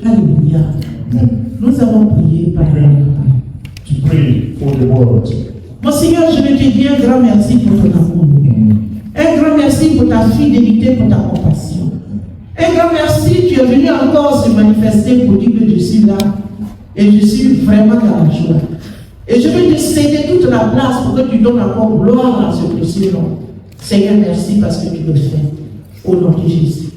Alléluia. Amen. Nous allons prier par la parole. To pray for the world. Mon Seigneur, je veux te dire un grand merci pour ton amour. Un grand merci pour ta fidélité, pour ta compassion. Un grand merci, tu es venu encore se manifester pour dire que je suis là. Et je suis vraiment dans la joie. Et je veux te céder toute la place pour que tu donnes encore gloire à ce précieux nom. Seigneur, merci parce que tu le fais. Au nom de Jésus.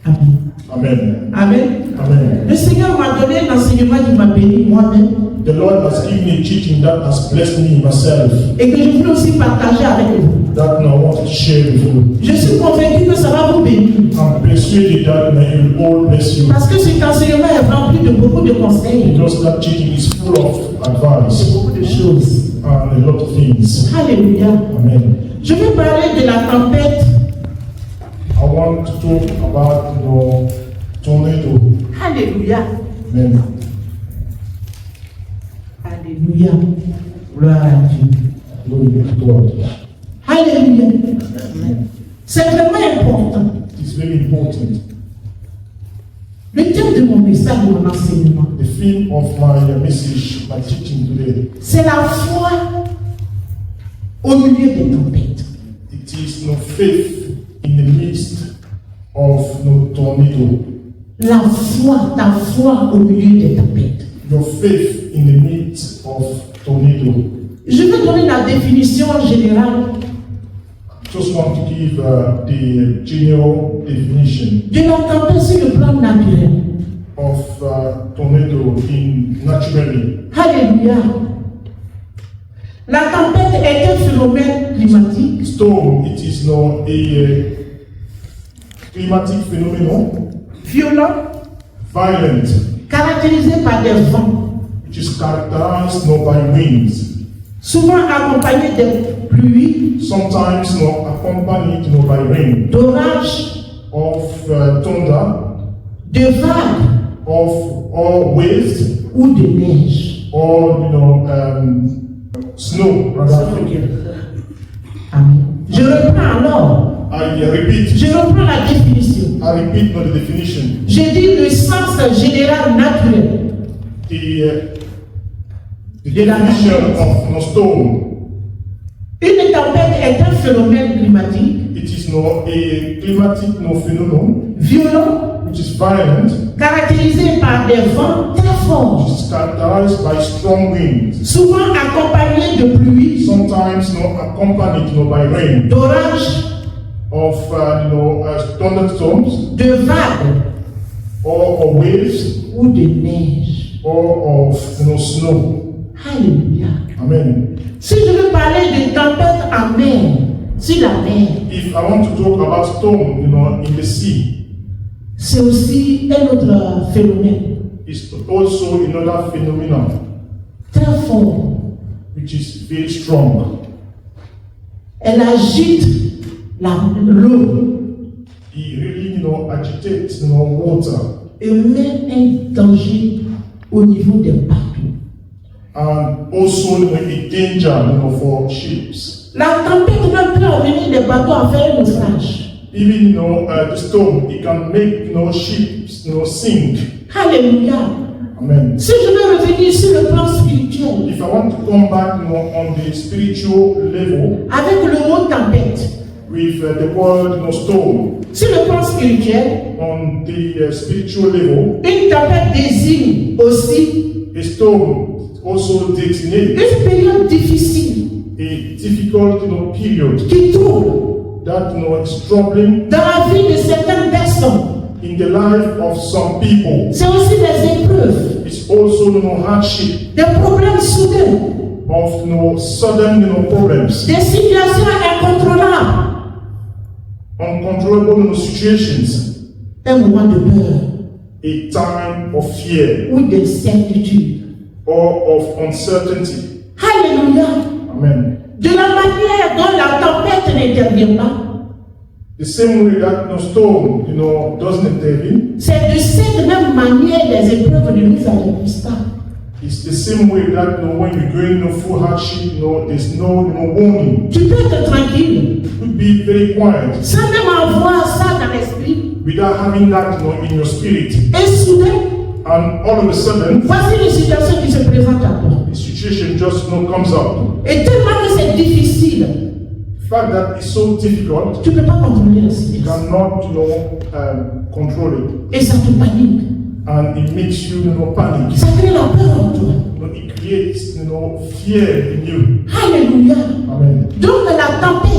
Amen. Amen. Amen. Amen. Le Seigneur m'a donné un enseignement qui m'a béni moi-même. The Lord has given me a teaching that has blessed me myself. Et que je veux aussi partager avec vous. That I want to share with you. Je suis convaincu que ça va vous bénir. I'm persuaded that it will all bless you. Parce que cet enseignement est rempli de beaucoup de conseils. Because that teaching is full of advice Beaucoup de choses. and a lot of things. Alléluia. Amen. Je vais parler de la tempête. I want to talk about the tornado. Alléluia. Amen. Alléluia. Gloire à Dieu. Glory be to God. Alléluia. C'est vraiment important. It's very important. Le thème de mon message, de mon enseignement, The theme of my message, my teaching today, c'est la foi au milieu des tempêtes. it is no faith in the midst of no tornado. La foi, ta foi au milieu des tempêtes. Your faith in the midst of tornado. Je vais donner la définition générale Just want to give the general definition de la tempête sur le plan naturel. of tornado naturally. Alléluia. La tempête est un phénomène climatique Storm, it is not a climatic phenomenon, violent, violent, caractérisé par des vents, which is characterized not by winds, souvent accompagné de pluies, sometimes not accompanied not by rain, d'orages, of thunder, de vagues or waves, ou de neige. or snow. Rather. Amen. Je reprends alors. I repeat. Je reprends la définition. I repeat not the definition. J'ai dit le sens général naturel. The definition of no storm. Une tempête est un phénomène climatique It is not a climatic phenomenon, violent, which is violent, caractérisé par des vents très which forts, is characterized by strong winds, souvent accompagné de pluie, sometimes not accompanied by rain, d'orages, of thunderstorms, de vagues or waves, ou de neige. or of snow. Alléluia. Amen. Si je veux parler de tempête en mer, sur la mer, If I want to talk about storm, in the sea, c'est aussi un autre phénomène it's also another phenomenon très fort. which is very strong. Elle agite l'eau It really, agitates, water, et met un danger au niveau des bateaux. and also a danger, for ships. La tempête même peut amener des bateaux à faire un naufrage. Even, the storm, it can make, ships, sink. Alléluia. Amen. Si je veux revenir sur le plan spirituel, If I want to come back, on the spiritual level avec le mot tempête, with the word, storm, sur le plan spirituel, on the spiritual level, une tempête désigne aussi a storm also designates une période difficile a difficult, period qui trouble that, is troubling dans la vie de certaines personnes. in the life of some people. C'est aussi des épreuves, It's also, hardship des problèmes soudains, of, sudden, problems, des situations incontrôlables, uncontrollable, situations, un moment de peur a time of fear ou d'incertitude. or of uncertainty. Alléluia. Amen. De la manière dont la tempête n'intervient pas, The same way that storm, doesn't intervene, c'est de cette même manière les épreuves de mise à l'épreuve. it's the same way that, when you're going through hardship, there's no, warning. Tu peux être tranquille, You could be very quiet sans même avoir ça dans l'esprit. without having that, in your spirit. Et soudain, And all of a sudden, voici une situation qui se présente à toi. the situation just comes up. Et tellement que c'est difficile, The fact that it's so difficult, tu ne peux pas contrôler la you situation. cannot, control it. Et ça te panique. And it makes you, panic. Ça crée la peur en toi. It creates, fear in you. Alléluia. Amen. Donc la tempête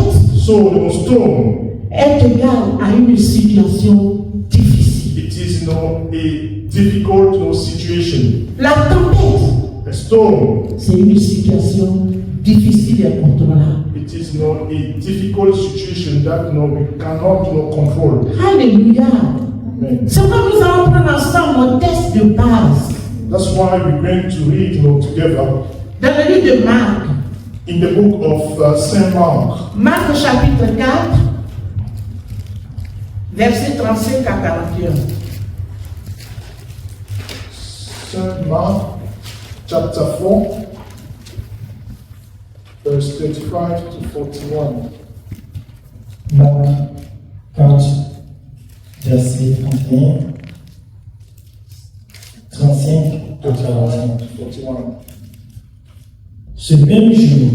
So the storm, est égale à une situation difficile. it is, a difficult, situation. La tempête, A storm, c'est une situation difficile et incontrôlable. it is, a difficult situation that, we cannot, control. Alléluia. Amen. C'est pourquoi nous allons prendre ensemble un texte de base That's why we're going to read, together dans le livre de Marc. in the book of Saint Mark. Marc chapitre 4, verset 35 à 41. Saint Mark, chapter 4, verse 35 to 41. Marc 4, verset 31, 35 à 41. 41. Ce même jour,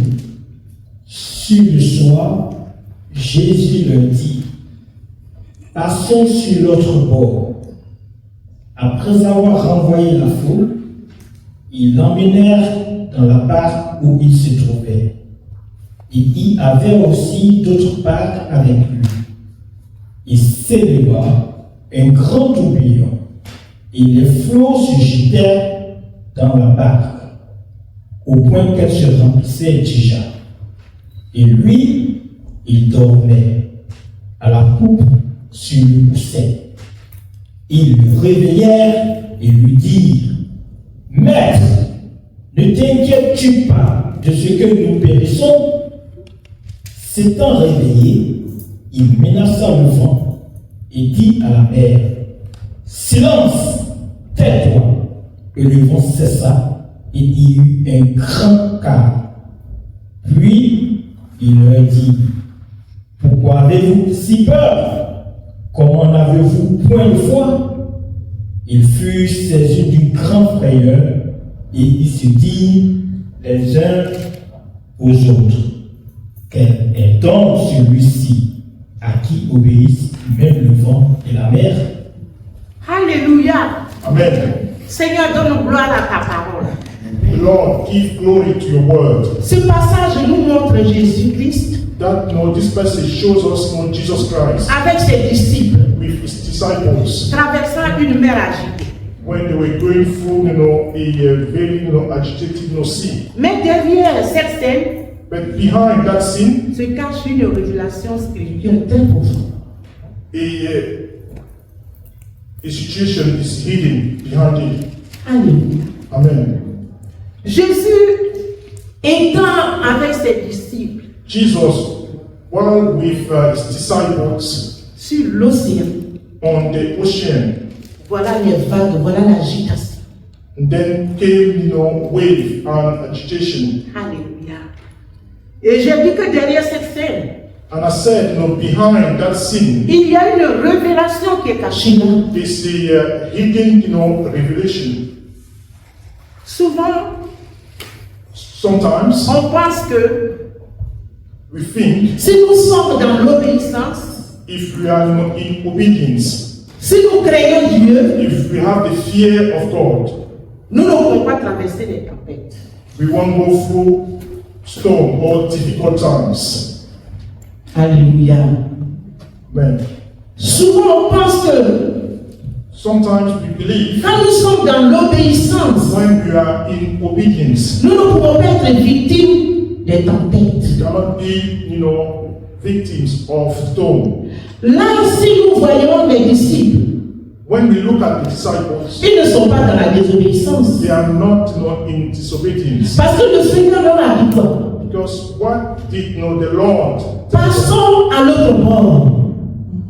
sur le soir, Jésus leur dit, passons sur l'autre bord. Après avoir renvoyé la foule, ils l'emmenèrent dans la barque où il se trouvait. Il y avait aussi d'autres barques avec lui. Il s'éleva un grand tourbillon, et les flots se jetèrent dans la barque, au point qu'elle se remplissait déjà. Et lui, il dormait à la poupe sur le coussin. Ils le réveillèrent et lui dirent, « Maître, ne t'inquiètes-tu pas de ce que nous périssons ?» S'étant réveillé, il menaça le vent et dit à la mer, « Silence, tais-toi !» Et le vent cessa et il y eut un grand calme. Puis il leur dit, « Pourquoi avez-vous si peur? Comment n'avez-vous point de foi ?» Ils furent saisis d'une grande frayeur et ils se dirent les uns aux autres, « Quel est donc celui-ci à qui obéissent même le vent et la mer ?» Alléluia. Amen. Seigneur, donne gloire à ta parole. Lord, give glory to your word. Ce passage nous montre Jésus-Christ This passage shows us, Jesus Christ avec ses disciples with his disciples traversant une mer agitée. when they were going through, a very, agitated, sea. Mais derrière cette scène But behind that scene, se cache une révélation spirituelle très profonde. a situation is hidden behind it. Alléluia. Amen. Jésus étant avec ses disciples Jesus, while with his disciples sur l'océan, on the ocean, voilà les vagues, voilà l'agitation. and then came, wave and agitation. Alléluia. Et j'ai dit que derrière cette scène, And I said, behind that scene, il y a une révélation qui est cachée là. is the hidden, revelation. Souvent, Sometimes on pense que we think si nous sommes dans l'obéissance, if we are, in obedience, si nous craignons Dieu, if we have the fear of God, nous ne pouvons pas traverser les tempêtes. we won't go through storm or difficult times. Alléluia. Amen. Souvent, on pense que Sometimes we believe quand nous sommes dans l'obéissance, when we are in obedience, nous ne pouvons pas être victimes des tempêtes. we cannot be, victims of storm. Là, si nous voyons les disciples, When we look at the disciples, ils ne sont pas dans la désobéissance. they are not, in disobedience. Parce que le Seigneur leur a dit quoi? Because what did, the Lord tell them? Passons à l'autre bord.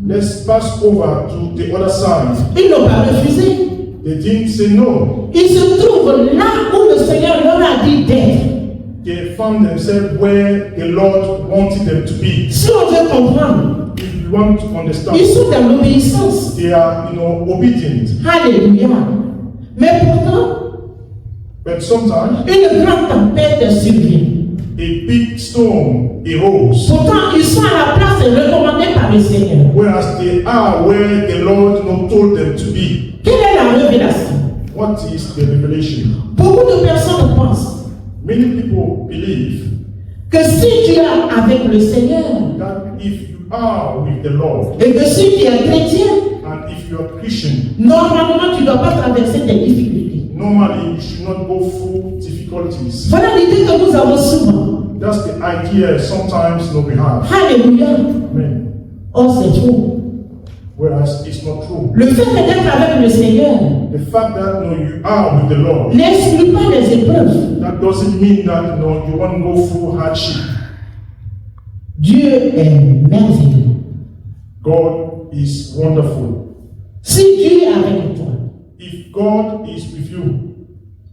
Let's pass over to the other side. Ils n'ont pas refusé. They didn't say no. Ils se trouvent là où le Seigneur leur a dit d'être. They found themselves where the Lord wanted them to be. Si on veut comprendre, If you want to understand, ils sont dans l'obéissance. they are, obedient. Alléluia. sometimes une grande tempête survient. a big storm arose, Pourtant, ils sont à la place recommandée par le Seigneur. whereas they are where the Lord told them to be. Quelle est la révélation? What is the revelation? Beaucoup de personnes pensent Many people believe que si tu es avec le Seigneur that if you are with the Lord et que si tu es chrétien, and if you are Christian, normalement tu ne dois pas traverser des difficultés. normally you should not go through difficulties. Voilà l'idée que nous avons souvent. That's the idea sometimes we have. Alléluia. Amen. Oh, c'est faux. Whereas it's not true. Le fait d'être avec le Seigneur The fact that you are with the Lord, n'exclut pas les épreuves. that doesn't mean that you want to go through hardship. Dieu est merveilleux. God is wonderful. Si Dieu est avec toi, If God is with you,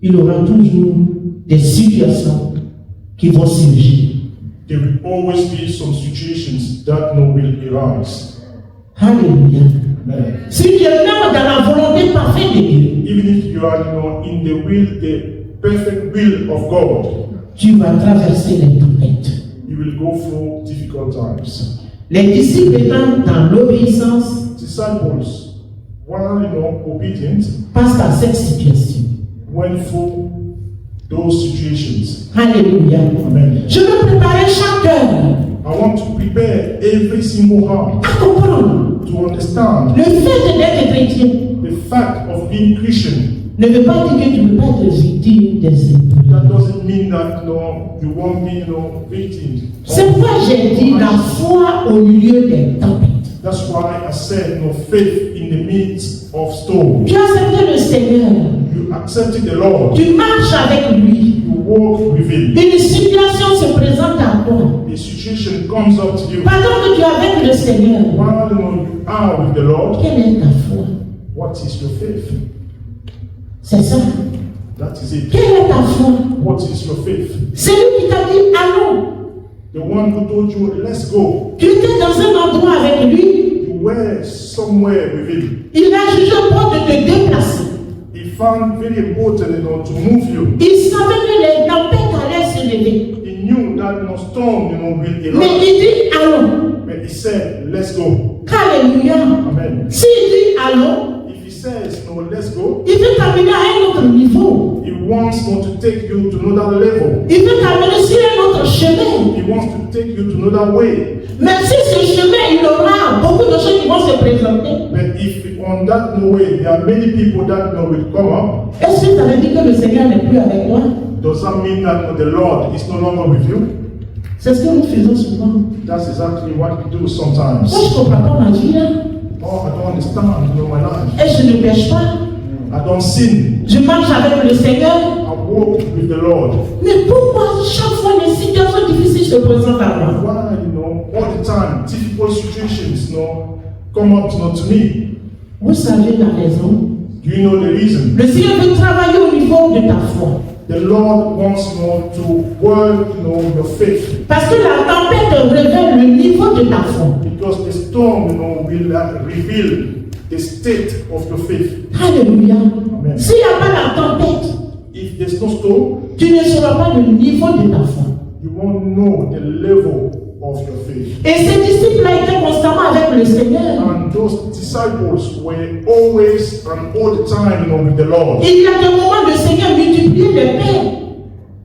il aura toujours des situations qui vont surgir. there will always be some situations that will arise. Alléluia. Amen. Si tu es même dans la volonté parfaite de Dieu, Even if you are in the will, the perfect will of God, tu vas traverser les tempêtes. you will go through difficult times. Les disciples étant dans l'obéissance Disciples, while obedient, passent à cette situation. went through those situations. Alléluia. Amen. Je veux préparer chaque cœur I want to prepare every single heart à comprendre to understand le fait d'être chrétien the fact of being Christian. ne veut pas dire que tu ne peux pas être victime des épreuves. That doesn't mean that you won't be victim. C'est pourquoi j'ai dit la foi au milieu des tempêtes. That's why I said faith in the midst of storm. Tu as accepté le Seigneur, You accepted the Lord. tu marches avec lui. You walk with Him. Une situation se présente à toi. A situation comes up to you. Pendant que tu es avec le Seigneur, While you are with the Lord, quelle est ta foi? what is your faith? C'est ça. That is it. Quelle est ta foi? What is your faith? C'est lui qui t'a dit allons. The one who told you, let's go. Tu étais dans un endroit avec lui. You were somewhere with Him. Il a jugé bon de te déplacer. He found very important to move you. Il savait que les tempêtes allaient se lever. He knew that no storm will Mais arise. il dit allons. But He said, let's go. Alléluia. Amen. S'il dit allons, If He says, let's go, il veut t'amener à un autre niveau. He wants to take you to another level. Il veut t'amener sur un autre chemin. He wants to take you to another way. Mais si ce chemin, il aura beaucoup de choses qui vont se présenter. But if on that way, there are many people that will come up, Est-ce que ça veut dire que le Seigneur n'est plus avec toi? does that mean that the Lord is no longer with you? C'est ce que nous faisons souvent. That's exactly what we do Moi, sometimes. je ne comprends pas ma vie. Hein? Oh, I don't understand my life. Et je ne pêche pas. I don't sin. Je marche avec le Seigneur. I walk with the Lord. Mais pourquoi chaque fois les situations difficiles se présentent à moi? Why, all the time, difficult situations, come up to me? Vous savez la raison. Do you know the reason? Le Seigneur veut travailler au niveau de ta foi. The Lord wants to work, your faith. Parce que la tempête révèle le niveau de ta foi. Because the storm, will reveal the state of your faith. Alléluia. Amen. S'il n'y a pas la tempête, If there's no storm, tu ne sauras pas le niveau de ta foi. you won't know the level of your faith. Et ces disciples-là étaient constamment avec le Seigneur. And those disciples were always and all the time, with the Lord. Il y a des moments le Seigneur multipliait les pains,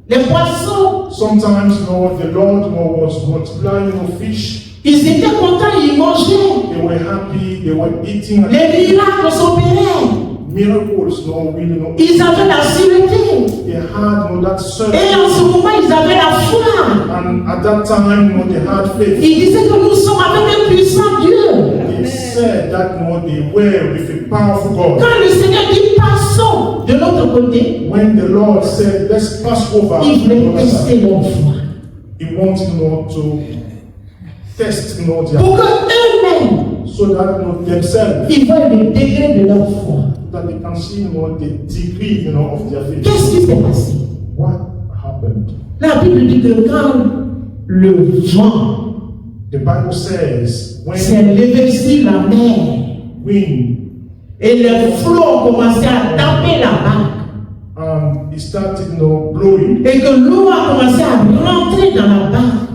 les poissons. Sometimes, the Lord was multiplying fish. Ils étaient contents, ils mangeaient. They were happy. They were eating. Les miracles s'opéraient. Miracles, Ils avaient la sûreté. they had that Et certainty. en ce moment, ils avaient la foi. And at that time, they had faith. Ils disaient que nous sommes avec un puissant Dieu. They said that they were with a powerful God. Quand le Seigneur dit passons de l'autre côté, When the Lord said, let's pass over, il to the voulait other tester side, leur foi. He wanted to test their Pour qu'eux-mêmes, so that themselves, ils voient le degré de leur foi. that they can see the degree of their faith. Qu'est-ce qui s'est passé? What happened? La Bible dit que quand le vent The Bible says s'est when levé sur la mer wind et les flots ont commencé à taper la barque, and it started blowing, et que l'eau a commencé à rentrer dans la barque,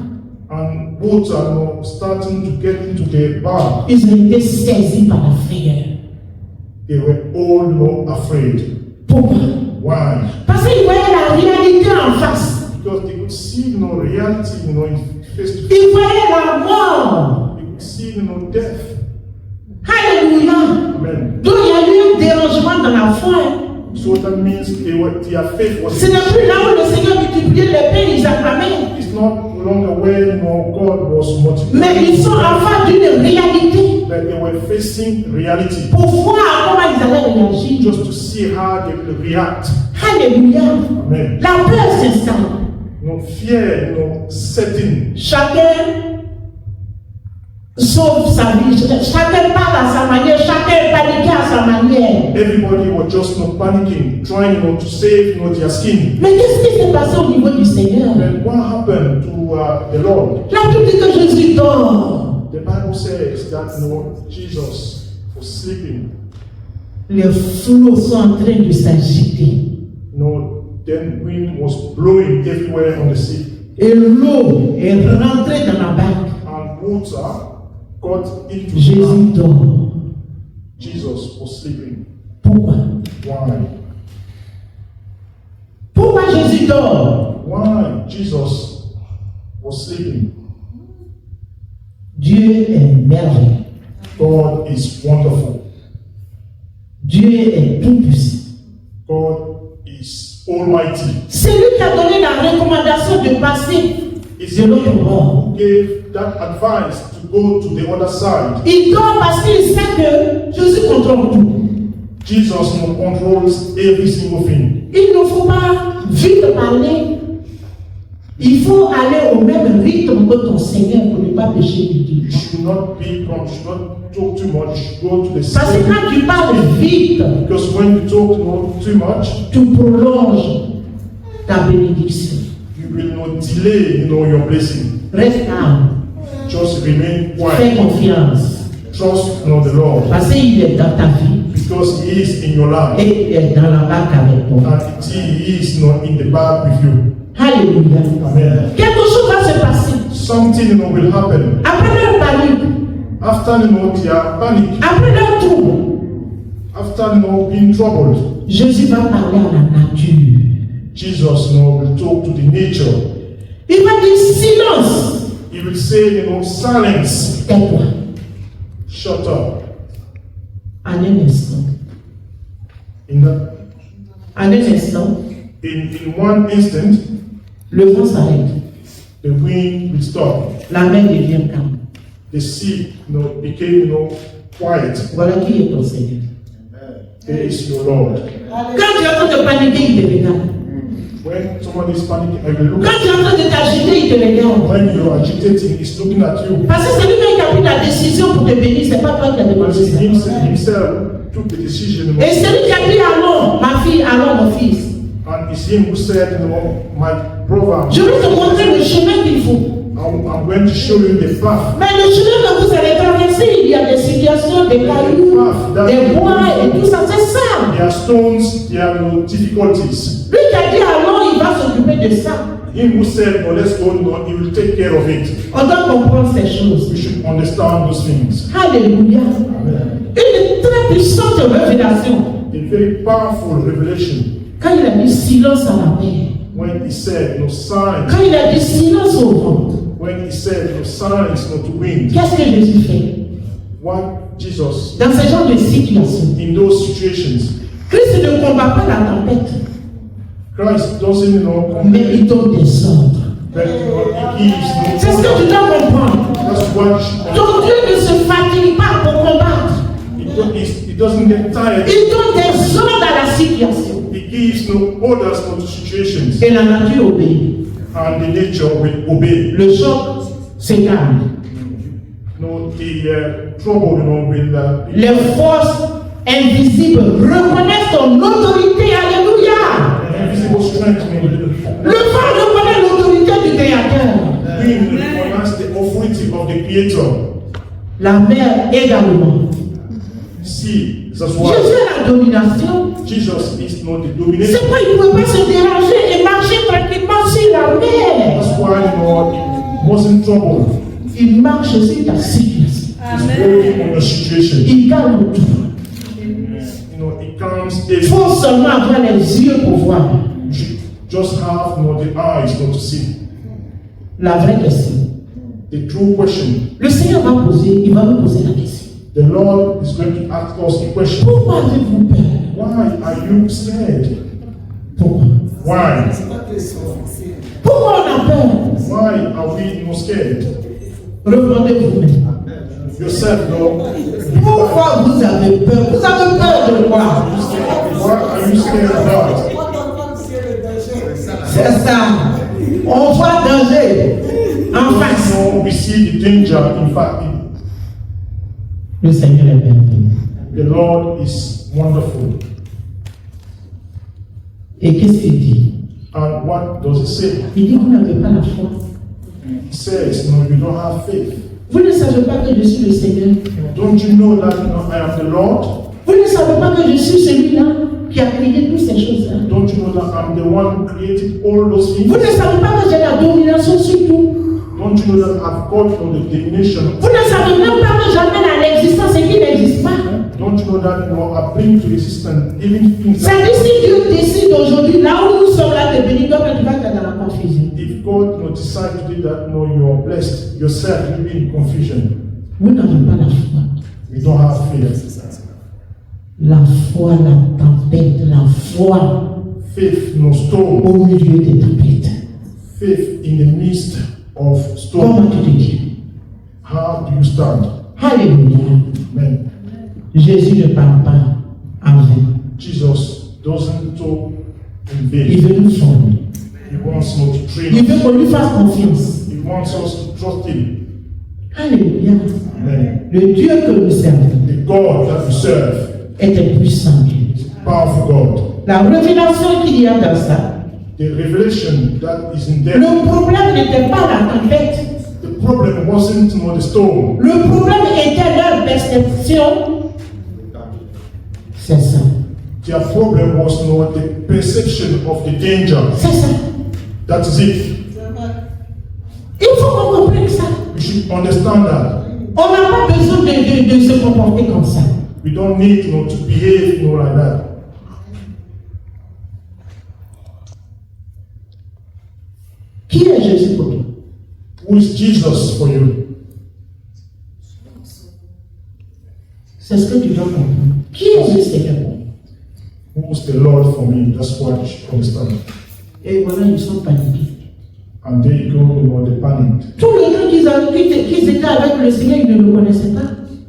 and water starting to get into the bark. ils ont été saisis par la frayeur. They were all afraid. Pourquoi? Why? Parce qu'ils voyaient la réalité en face. Because they could see reality, in face to face. Ils voyaient la mort. They could see death. Alléluia. Amen. Donc il y a eu un dérangement dans la foi. So that means their faith was. Ce n'est plus là où le Seigneur multipliait les pains, ils acclamaient. It's not longer where God was multiplying. Mais ils sont en face d'une réalité. But they were facing reality. Pour voir comment ils allaient réagir. Just to see how they would react. Alléluia. Amen. La peur s'installe. Fear, setting. Chacun sauve sa vie. Chacun parle à sa manière. Chacun panique à sa manière. Everybody was just panicking, trying to save their skin. Mais qu'est-ce qui s'est passé au niveau du Seigneur? And what happened to the Lord? La Bible dit que Jésus dort. The Bible says that Jesus was sleeping. Les flots sont en train de s'agiter. Then wind was blowing everywhere on the sea. Et l'eau est rentrée dans la barque. And water got into the Jésus bark. dort. Jesus was sleeping. Pourquoi? Why? Pourquoi Jésus dort? Why Jesus was sleeping? Dieu est merveilleux. God is wonderful. Dieu est tout puissant. God is almighty. C'est lui qui a donné la recommandation de passer de l'autre bord. Who gave that advice to go to the other side? Il dort parce qu'il sait que Jésus contrôle tout. Jesus controls every single thing. Il ne faut pas vite parler. Il faut aller au même rythme que ton Seigneur pour ne pas pécher du Dieu. You should not be prompt, you should not talk too much, you should go to the Parce que same. quand tu parles vite, Because when you talk too much, tu prolonges ta bénédiction. you will not delay your blessing. Reste calme. Just remain Fais quiet. confiance. Trust the Lord. Parce qu'il est dans ta vie Because He is in your life. et il est dans la barque avec toi. And He is in the back with you. Alléluia. Amen. Quelque chose va se passer. Something will happen. Après leur panique, After their panic, après leur trouble, after being troubled, Jésus va parler à la nature. Jesus will talk to the nature. Il va dire silence. He will say, silence. Tais-toi. Shut up. En un instant. In En un instant, one instant, le vent s'arrête. the wind will stop. La mer devient calme. The sea, became, quiet. Voilà qui est ton Seigneur. There is your Lord. Quand tu es en train de paniquer, il te regarde. When somebody is panicking, I will look Quand at tu es en train de t'agiter, il te regarde. When you are agitating, he's looking at you. Parce que c'est lui-même qui a pris la décision pour te bénir, c'est pas toi qui as demandé Because ça. himself took the decision. Et c'est lui qui a dit allons, ma fille, allons, mon fils. And it's him who said, my brother, Je vais te montrer le chemin qu'il faut. I'm going to show you the path. Mais le chemin que vous allez traverser, il y a des situations, des cailloux, des bois et tout ça, c'est ça. There are stones, there are difficulties. Lui qui a dit allons, il va s'occuper de ça. Him who said, let's go, he will take care of it. On doit comprendre ces choses. We should understand those things. Alléluia. Amen. Une très puissante révélation. A very powerful revelation. Quand il a dit silence à la mer. When he said, no signs. Quand il a dit silence au vent. When he said, no signs, no to wind. Qu'est-ce que Jésus fait? What Jesus, Dans ce genre de situation. in those situations, Christ ne combat pas la tempête. Christ doesn't Mais il donne des ordres. but he gives C'est ce que tu dois comprendre. That's what you should Ton Dieu ne se fatigue pas pour combattre. He doesn't get tired. Il donne des ordres à la situation. He gives no orders to the situations. Et la nature obéit. And the nature will obey. Le choc se calme. The trouble, will. Les forces invisibles reconnaissent ton autorité. Alléluia. Invisible strength. Le vent reconnaît l'autorité du Créateur. Wind reconnaissance the authority of the Creator. La mer également. See, that's Jésus why a la domination. Jesus is not the dominator. C'est pourquoi il ne pouvait pas se déranger et marcher tranquillement sur la mer. That's why he wasn't troubled. Il marche sur ta situation. He's working on your situation. Il calme tout. It comes. Il faut seulement avoir les yeux pour voir. You should just have the eyes to see. La vraie question. The true question. Le Seigneur va nous poser la question. The Lord is going to ask us a question. Pourquoi avez-vous peur? Why are you scared? Pourquoi? Why? Pourquoi on a peur? Why are we not scared? Répondez vous-même. Yourself, Lord. Pourquoi vous avez peur? Vous avez peur de quoi? What are you scared about? C'est ça. On voit danger en face. So we see the danger, in fact. Le Seigneur est merveilleux. The Lord is wonderful. Et qu'est-ce qu'il dit? And what does it say? Il dit vous n'avez pas la foi. It says, no, you don't have faith. Vous ne savez pas que je suis le Seigneur. Don't you know that I am the Lord? Vous ne savez pas que je suis celui-là qui a créé toutes ces choses-là. Don't you know that I'm the one who created all those things? Vous ne savez pas que j'ai la domination sur tout. Don't you know that I've got the domination? Vous ne savez même pas que j'amène à l'existence ce qui n'existe pas. Don't you know that I bring to existence living things? C'est-à-dire si Dieu décide aujourd'hui, là où nous sommes là de bénir, toi tu vas être dans la confusion. If God decide today that you are blessed, yourself will be in confusion. Vous n'avez pas la foi. We don't have faith. La foi, la tempête, la foi Faith no storm. au milieu des tempêtes. Faith in the midst of storm. Comment tu te dis? How do you stand? Alléluia. Amen. Jésus ne parle pas en vain. Jesus doesn't talk in Il vain. veut nous former. He wants us to train Il us. veut qu'on lui fasse confiance. He wants us to trust Him. Alléluia. Amen. Le Dieu que nous servons The God that we serve est un puissant Dieu. is a powerful God. La révélation qu'il y a dans ça, The revelation that is in there. le problème n'était pas la tempête. The problem wasn't the storm. Le problème était leur perception. C'est ça. Their problem was not the perception of the danger. C'est ça. That is it. Il faut qu'on comprenne ça. We should understand that. On n'a pas besoin de se comporter comme ça. We don't need to behave like that. Qui est Jésus pour toi? Who is Jesus for you? C'est ce que tu dois comprendre. Qui est le Seigneur pour toi? Who is the Lord for me? That's what you should understand. Et voilà, ils sont paniqués. And there you go, they panicked. Tout le temps qu'ils étaient avec le Seigneur, ils ne le connaissaient pas.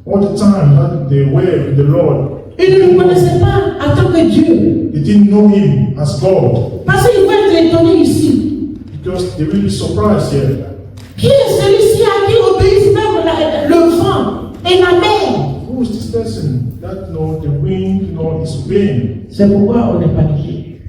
All the time that they were with the Lord, Ils ne le connaissaient pas en tant que Dieu. they didn't know Him as God. Parce qu'ils vont être étonnés ici. Because they will be surprised here. Qui est celui-ci à qui obéissent même le vent et la mer? Who is this person that the wind is obeying? C'est pourquoi on est paniqué.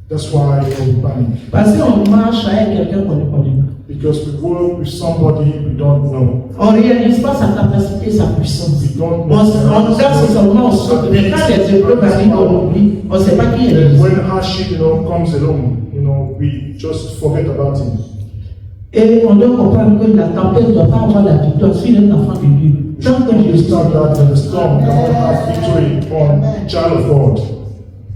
That's why we panic. Parce qu'on marche avec quelqu'un qu'on ne connaît pas. Because we work with somebody we don't know. On ne réalise pas sa capacité, sa puissance. We don't On know. regarde seulement, mais quand les épreuves arrivent, on oublie. On ne sait pas qui est Jésus. When hardship comes along, we just forget about Him. Et on doit comprendre que la tempête ne doit pas avoir la victoire sur un enfant de Dieu. Tant que You Jésus understand that the storm cannot have victory on child of God.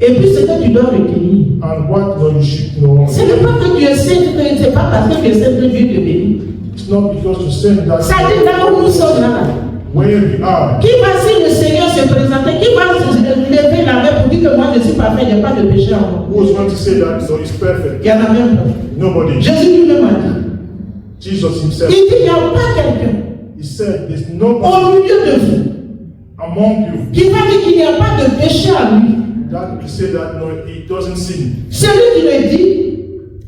Et puis ce que tu dois retenir, And what you should know, ce n'est pas que tu es saint, ce n'est pas parce que tu es saint que Dieu te bénit. it's not because you say that Ça dit là où nous sommes là. where we are. Qui va, si le Seigneur se présenter, qui va se lever la main pour dire que moi je suis parfait, il n'y a pas de péché en moi? Who is going to say that He's perfect? Il y en a même pas. Nobody. Jésus lui-même a dit. Jesus Himself. Il dit, il n'y a pas quelqu'un He said, there's nobody au milieu de vous among you qui va dire qu'il n'y a pas de péché en lui. that will say that He doesn't sin. Celui qui le dit,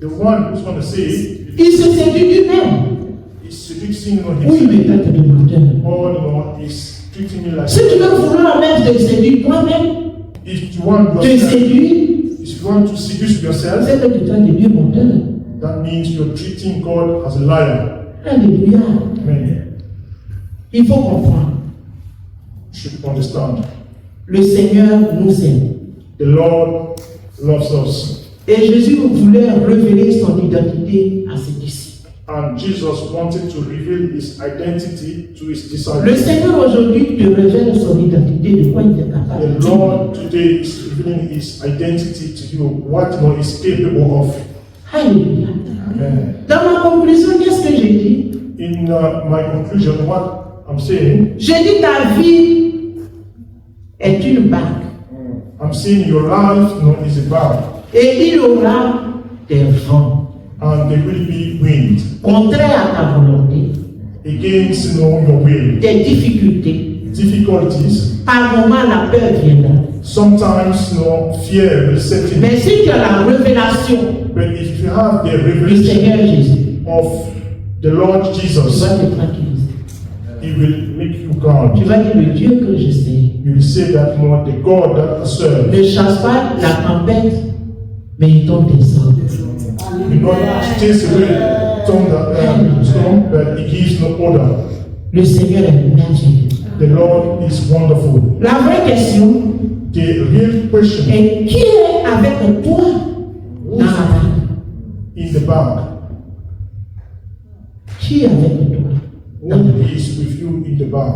The one who's going to say it, il se séduit lui-même. is seducing Oui, himself. mais t'as de menteur. Or is treating me like Si tu veux vouloir même te séduire toi-même, if you want te yourself, séduire, if you want to seduce yourself, c'est que tu traites de Dieu menteur. that means you're treating God as a liar. Alléluia. Amen. Il faut comprendre. You should understand. Le Seigneur nous aime. The Lord loves us. Et Jésus voulait révéler son identité à ses disciples. And Jesus wanted to reveal his identity to his Le disciples. Seigneur aujourd'hui te révèle son identité, de quoi il est capable. The Lord today is revealing his identity to you, what he is capable of. Alléluia. Amen. Dans ma conclusion, qu'est-ce que j'ai dit? In my conclusion, what I'm saying, J'ai dit ta vie est une barque I'm saying your life is a bark, et il y aura des vents and there will be wind contraires à ta volonté, against your will, des difficultés. difficulties. Par moments, la peur viendra. Sometimes fear will set in. Mais si tu as la révélation But if you have the du revelation Seigneur Jésus, of the Lord tu Jesus, vas te tranquilliser. he will make you calm. Tu vas dire le Dieu que je sais You will say that the God that I serve ne chasse pas la tempête, mais il donne des ordres. will not chase away storm, but he gives no order. Le Seigneur est merveilleux. The Lord is wonderful. La vraie question The real question est qui est avec toi dans la barque? in the bark, Qui est avec toi dans la who barque? is with you in the bark?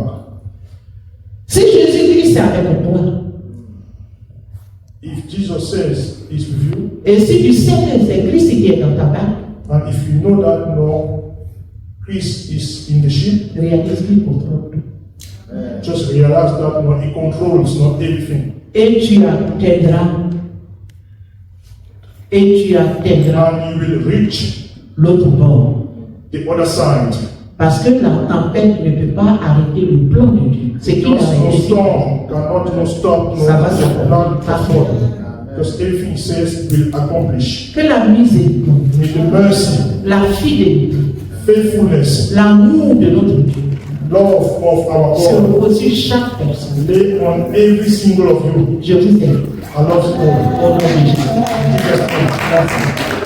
Si Jésus-Christ est avec toi, If Jesus says he's with you, et si tu sais que c'est Christ qui est dans ta barque, and if you know that Christ is in the ship, réalise qu'il contrôle tout. just realize that he controls not everything. Et tu atteindras. Et tu atteindras And you will reach l'autre bord. the other side. Parce que la tempête ne peut pas arrêter le plan de Dieu. C'est qu'il a Because no arrêté. storm cannot stop Ça va se the plan of faire. God. Because everything he says will accomplish. Que la miséricorde, With the mercy, la fidélité, faithfulness, l'amour de notre Dieu love of our se God repose sur chaque personne. lay on every single of you. Je vous aime. I love you all. Au nom de Jésus. In Jesus' name. Merci.